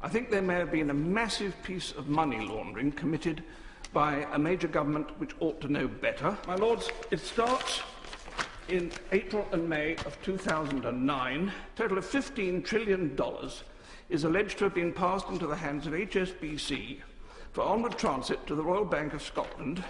I think there may have been a massive piece of money laundering committed by a major government which ought to know better. My lords, it starts in April and May of 2009. A total of $15 trillion is alleged to have been passed into the hands of HSBC for onward transit to the Royal Bank of Scotland,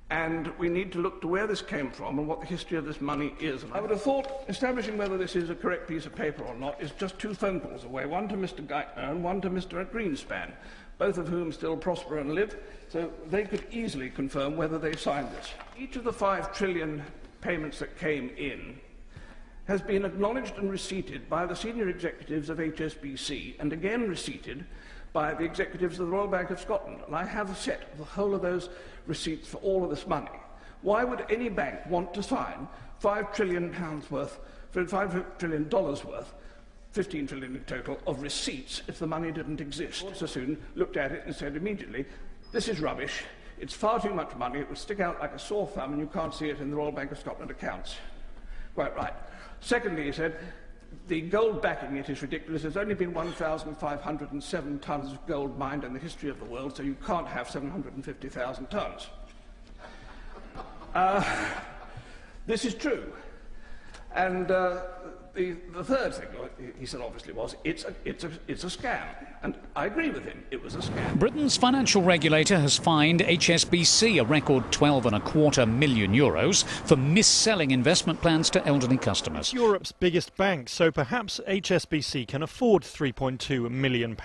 and we need to look to where this came from and what the history of this money is. And I would have thought establishing whether this is a correct piece of paper or not is just 2 phone calls away, one to Mr. Geithner and one to Mr. Greenspan, both of whom still prosper and live, so they could easily confirm whether they signed this. Each of the 5 trillion payments that came in has been acknowledged and receipted by the senior executives of HSBC and again receipted by the executives of the Royal Bank of Scotland. And I have a set of the whole of those receipts for all of this money. Why would any bank want to sign £5 trillion worth, $5 trillion worth, 15 trillion in total, of receipts if the money didn't exist? Sassoon looked at it and said immediately, this is rubbish, it's far too much money, it would stick out like a sore thumb and you can't see it in the Royal Bank of Scotland accounts. Quite right. Secondly, he said, the gold backing it is ridiculous. There's only been 1,507 tons of gold mined in the history of the world, so you can't have 750,000 tons. This is true. And the third thing he said obviously was, it's a scam. And I agree with him, it was a scam. Britain's financial regulator has fined HSBC a record €12.25 million for mis-selling investment plans to elderly customers. It's Europe's biggest bank, so perhaps HSBC can afford £3.2 million,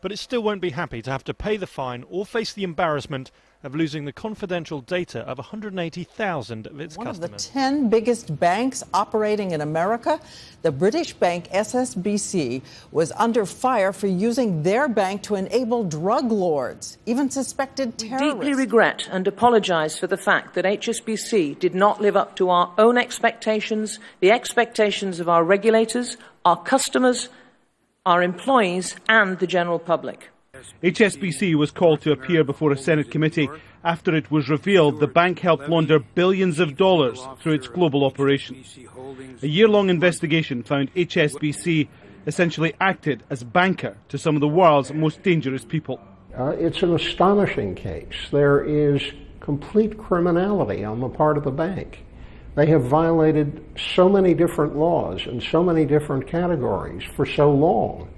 but it still won't be happy to have to pay the fine or face the embarrassment of losing the confidential data of 180,000 of its customers. One of the 10 biggest banks operating in America, the British bank SSBC, was under fire for using their bank to enable drug lords, even suspected terrorists. We deeply regret and apologise for the fact that HSBC did not live up to our own expectations, the expectations of our regulators, our customers, our employees and the general public. HSBC was called to appear before a Senate committee after it was revealed the bank helped launder billions of dollars through its global operations. A year-long investigation found HSBC essentially acted as banker to some of the world's most dangerous people. It's an astonishing case. There is complete criminality on the part of the bank. They have violated so many different laws in so many different categories for so long.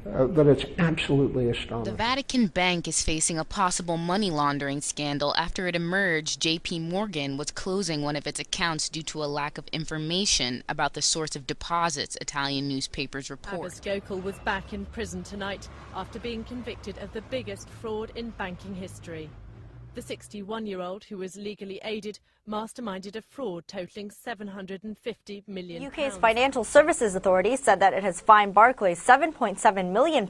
That it's absolutely astonishing. The Vatican Bank is facing a possible money laundering scandal after it emerged JP Morgan was closing one of its accounts due to a lack of information about the source of deposits, Italian newspapers report. Abbas Gokul was back in prison tonight after being convicted of the biggest fraud in banking history. The 61-year-old, who was legally aided, masterminded a fraud totalling £750 million. UK's Financial Services Authority said that it has fined Barclays £7.7 million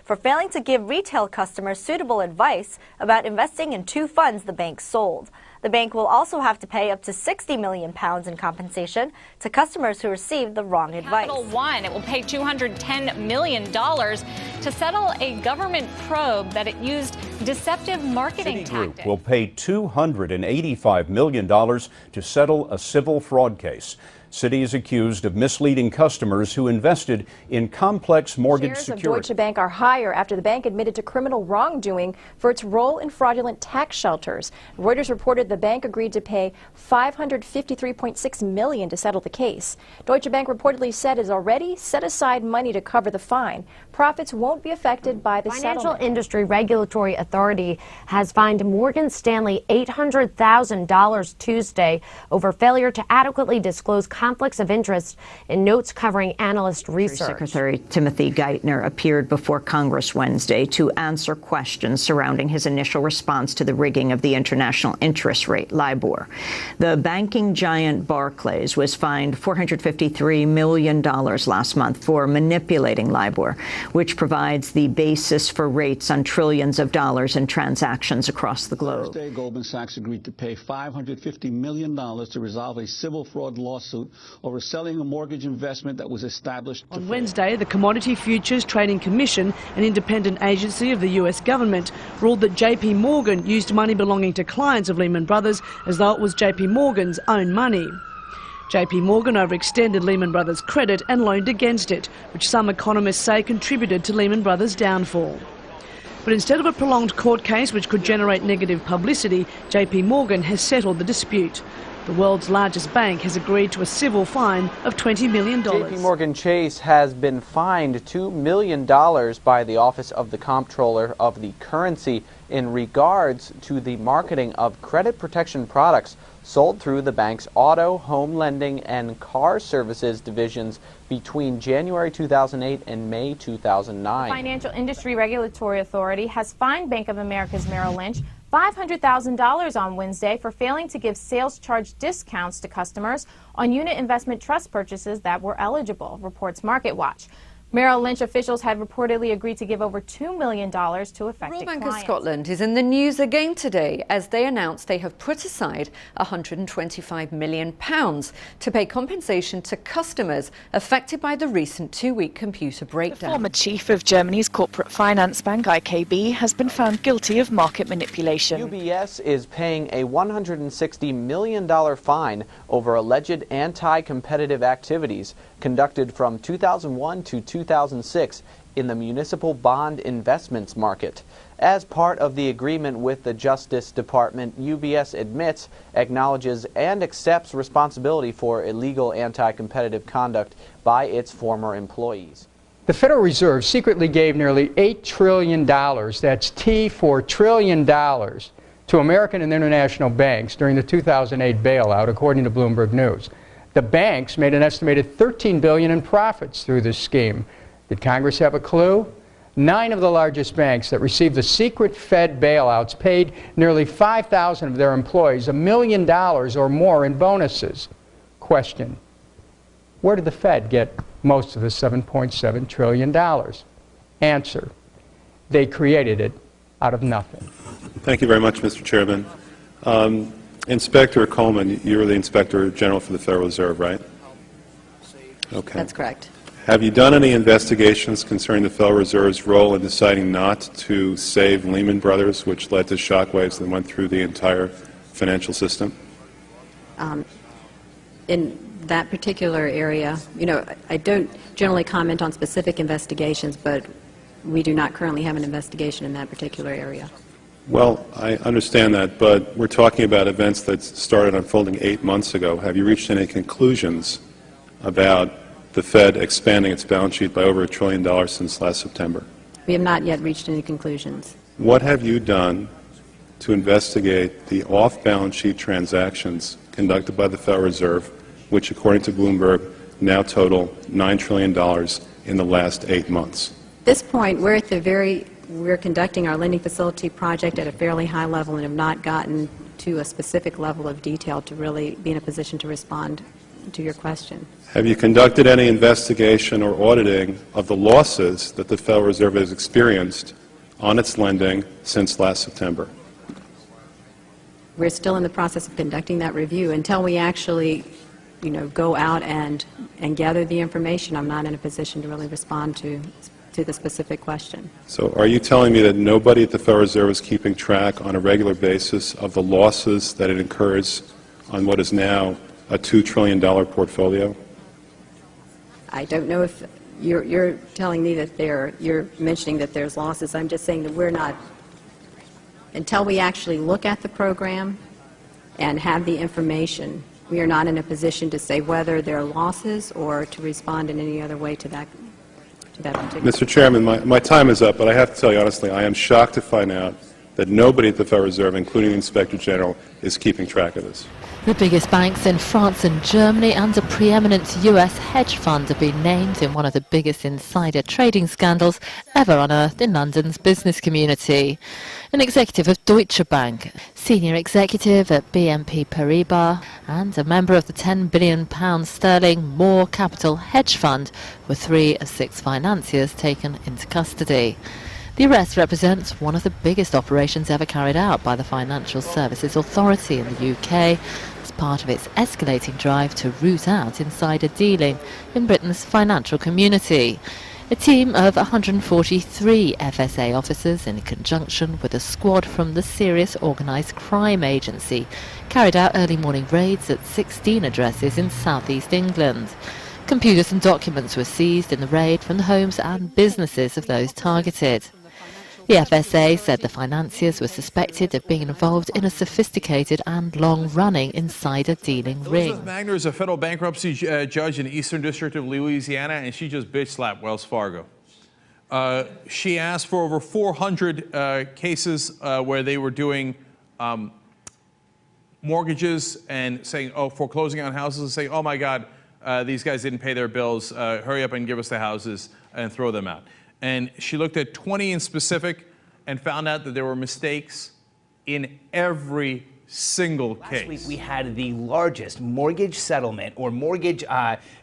for failing to give retail customers suitable advice about investing in 2 funds the bank sold. The bank will also have to pay up to £60 million in compensation to customers who received the wrong advice. Capital One, it will pay $210 million to settle a government probe that it used deceptive marketing tactics. Citigroup will pay $285 million to settle a civil fraud case. Citi is accused of misleading customers who invested in complex mortgage securities. Shares of Deutsche Bank are higher after the bank admitted to criminal wrongdoing for its role in fraudulent tax shelters. Reuters reported the bank agreed to pay $553.6 million to settle the case. Deutsche Bank reportedly said it has already set aside money to cover the fine. Profits won't be affected by the settlement. Financial Industry Regulatory Authority has fined Morgan Stanley $800,000 Tuesday over failure to adequately disclose conflicts of interest in notes covering analyst research. Secretary Timothy Geithner appeared before Congress Wednesday to answer questions surrounding his initial response to the rigging of the international interest rate, LIBOR. The banking giant Barclays was fined $453 million last month for manipulating LIBOR, which provides the basis for rates on trillions of dollars in transactions across the globe. Thursday, Goldman Sachs agreed to pay $550 million to resolve a civil fraud lawsuit over selling a mortgage investment that was established. On Wednesday, the Commodity Futures Trading Commission, an independent agency of the US government, ruled that JP Morgan used money belonging to clients of Lehman Brothers as though it was JP Morgan's own money. JP Morgan overextended Lehman Brothers' credit and loaned against it, which some economists say contributed to Lehman Brothers' downfall. But instead of a prolonged court case which could generate negative publicity, JP Morgan has settled the dispute. The world's largest bank has agreed to a civil fine of $20 million. JP Morgan Chase has been fined $2 million by the Office of the Comptroller of the Currency in regards to the marketing of credit protection products sold through the bank's auto, home lending, and car services divisions between January 2008 and May 2009. The Financial Industry Regulatory Authority has fined Bank of America's Merrill Lynch $500,000 on Wednesday for failing to give sales charge discounts to customers on unit investment trust purchases that were eligible, reports MarketWatch. Merrill Lynch officials had reportedly agreed to give over $2 million to affected Royal Bank clients. of Scotland is in the news again today as they announced they have put aside £125 million to pay compensation to customers affected by the recent two-week computer breakdown. The former chief of Germany's corporate finance bank, IKB, has been found guilty of market manipulation. UBS is paying a $160 million fine over alleged anti-competitive activities conducted from 2001 to 2006 in the municipal bond investments market. As part of the agreement with the Justice Department, UBS admits, acknowledges, and accepts responsibility for illegal anti-competitive conduct by its former employees. The Federal Reserve secretly gave nearly $8 trillion, that's T for trillion dollars, to American and international banks during the 2008 bailout, according to Bloomberg News. The banks made an estimated $13 billion in profits through this scheme. Did Congress have a clue? 9 of the largest banks that received the secret Fed bailouts paid nearly 5,000 of their employees $1 million or more in bonuses. Question: where did the Fed get most of the $7.7 trillion? Answer: they created it out of nothing. Thank you very much, Mr. Chairman. Inspector Coleman, you're the Inspector General for the Federal Reserve, right? Okay. That's correct. Have you done any investigations concerning the Federal Reserve's role in deciding not to save Lehman Brothers, which led to shockwaves that went through the entire financial system? In that particular area, I don't generally comment on specific investigations, but we do not currently have an investigation in that particular area. Well, I understand that, but we're talking about events that started unfolding 8 months ago. Have you reached any conclusions about the Fed expanding its balance sheet by over $1 trillion since last September? We have not yet reached any conclusions. What have you done to investigate the off-balance sheet transactions conducted by the Federal Reserve, which, according to Bloomberg, now total $9 trillion in the last 8 months? At this point, we're conducting our lending facility project at a fairly high level and have not gotten to a specific level of detail to really be in a position to respond to your question. Have you conducted any investigation or auditing of the losses that the Federal Reserve has experienced on its lending since last September? We're still in the process of conducting that review. Until we actually, go out and gather the information, I'm not in a position to really respond to the specific question. So are you telling me that nobody at the Federal Reserve is keeping track on a regular basis of the losses that it incurs on what is now a $2 trillion portfolio? I don't know if you're telling me that you're mentioning that there's losses. I'm just saying that we're not, until we actually look at the program and have the information, we are not in a position to say whether there are losses or to respond in any other way to that particular. Mr. Chairman, my time is up, but I have to tell you honestly, I am shocked to find out that nobody at the Federal Reserve, including the Inspector General, is keeping track of this. The biggest banks in France and Germany and a preeminent US hedge fund have been named in one of the biggest insider trading scandals ever unearthed in London's business community. An executive of Deutsche Bank, senior executive at BNP Paribas, and a member of the £10 billion sterling More Capital hedge fund were 3 of 6 financiers taken into custody. The arrest represents one of the biggest operations ever carried out by the Financial Services Authority in the UK as part of its escalating drive to root out insider dealing in Britain's financial community. A team of 143 FSA officers, in conjunction with a squad from the Serious Organised Crime Agency, carried out early morning raids at 16 addresses in southeast England. Computers and documents were seized in the raid from the homes and businesses of those targeted. The FSA said the financiers were suspected of being involved in a sophisticated and long-running insider dealing ring. Elizabeth Magner is a federal bankruptcy judge in the Eastern District of Louisiana, and she just bitch-slapped Wells Fargo. She asked for over 400 cases where they were doing mortgages and saying, oh, foreclosing on houses, and saying, oh my God, these guys didn't pay their bills, hurry up and give us the houses and throw them out. And she looked at 20 in specific and found out that there were mistakes in every single case. Last week we had the largest mortgage settlement or mortgage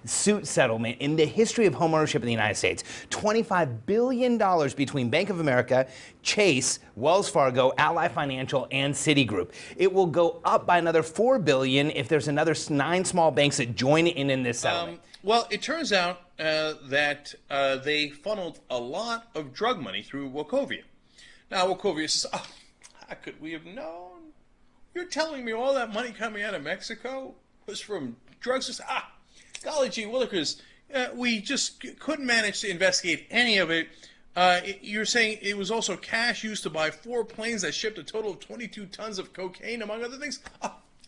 suit settlement in the history of homeownership in the United States. $25 billion between Bank of America, Chase, Wells Fargo, Ally Financial, and Citigroup. It will go up by another $4 billion if there's another 9 small banks that join in this settlement. Well, it turns out that they funneled a lot of drug money through Wachovia. Now, Wachovia says, oh, how could we have known? You're telling me all that money coming out of Mexico was from drugs? Golly gee willikers, we just couldn't manage to investigate any of it. You're saying it was also cash used to buy 4 planes that shipped a total of 22 tons of cocaine, among other things?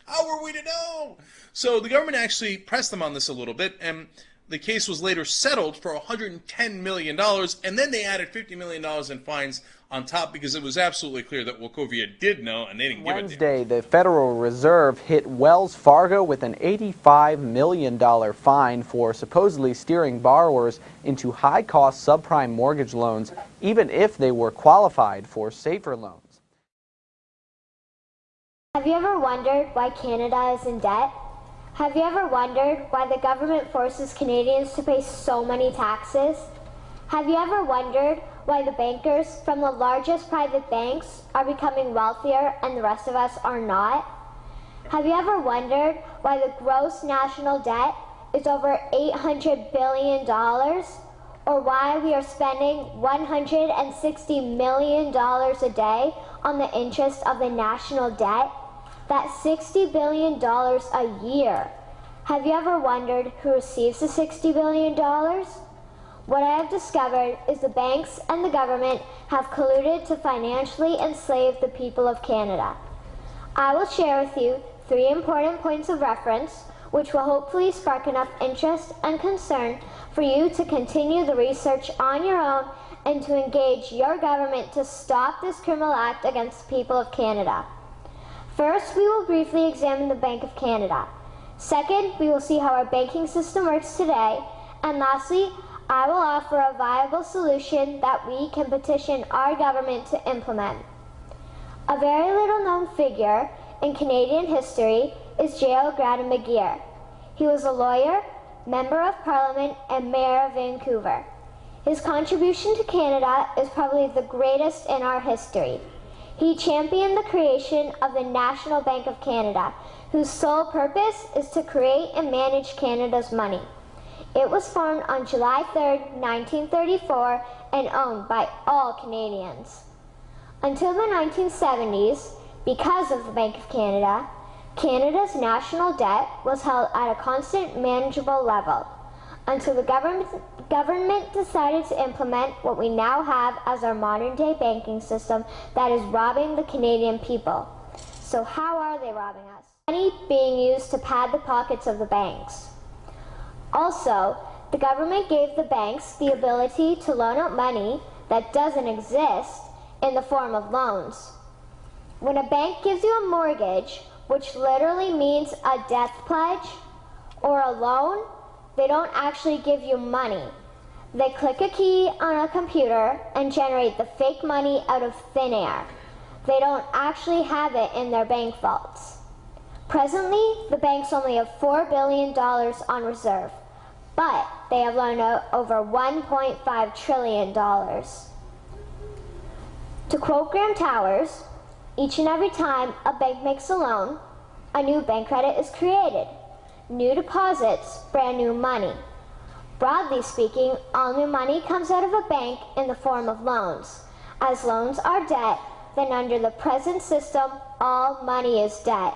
How were we to know? So the government actually pressed them on this a little bit, and the case was later settled for $110 million, and then they added $50 million in fines on top because it was absolutely clear that Wachovia did know, and they didn't give it to Wednesday, the Federal Reserve hit Wells Fargo with an $85 million fine for supposedly steering borrowers into high-cost subprime mortgage loans, even if they were qualified for safer loans. Have you ever wondered why Canada is in debt? Have you ever wondered why the government forces Canadians to pay so many taxes? Have you ever wondered why the bankers from the largest private banks are becoming wealthier and the rest of us are not? Have you ever wondered why the gross national debt is over $800 billion? Or why we are spending $160 million a day on the interest of the national debt? That's $60 billion a year. Have you ever wondered who receives the $60 billion? What I have discovered is the banks and the government have colluded to financially enslave the people of Canada. I will share with you 3 important points of reference which will hopefully spark enough interest and concern for you to continue the research on your own and to engage your government to stop this criminal act against the people of Canada. First, we will briefly examine the Bank of Canada. Second, we will see how our banking system works today. And lastly, I will offer a viable solution that we can petition our government to implement. A very little known figure in Canadian history is J.O. Gradon McGeer. He was a lawyer, member of Parliament, and Mayor of Vancouver. His contribution to Canada is probably the greatest in our history. He championed the creation of the National Bank of Canada, whose sole purpose is to create and manage Canada's money. It was formed on July 3, 1934, and owned by all Canadians. Until the 1970s, because of the Bank of Canada, Canada's national debt was held at a constant, manageable level, until the government decided to implement what we now have as our modern-day banking system that is robbing the Canadian people. So how are they robbing us? Money being used to pad the pockets of the banks. Also, the government gave the banks the ability to loan out money that doesn't exist in the form of loans. When a bank gives you a mortgage, which literally means a death pledge, or a loan, they don't actually give you money. They click a key on a computer and generate the fake money out of thin air. They don't actually have it in their bank vaults. Presently, the banks only have $4 billion on reserve, but they have loaned out over $1.5 trillion. To quote Graham Towers, each and every time a bank makes a loan, a new bank credit is created. New deposits, brand new money. Broadly speaking, all new money comes out of a bank in the form of loans. As loans are debt, then under the present system, all money is debt.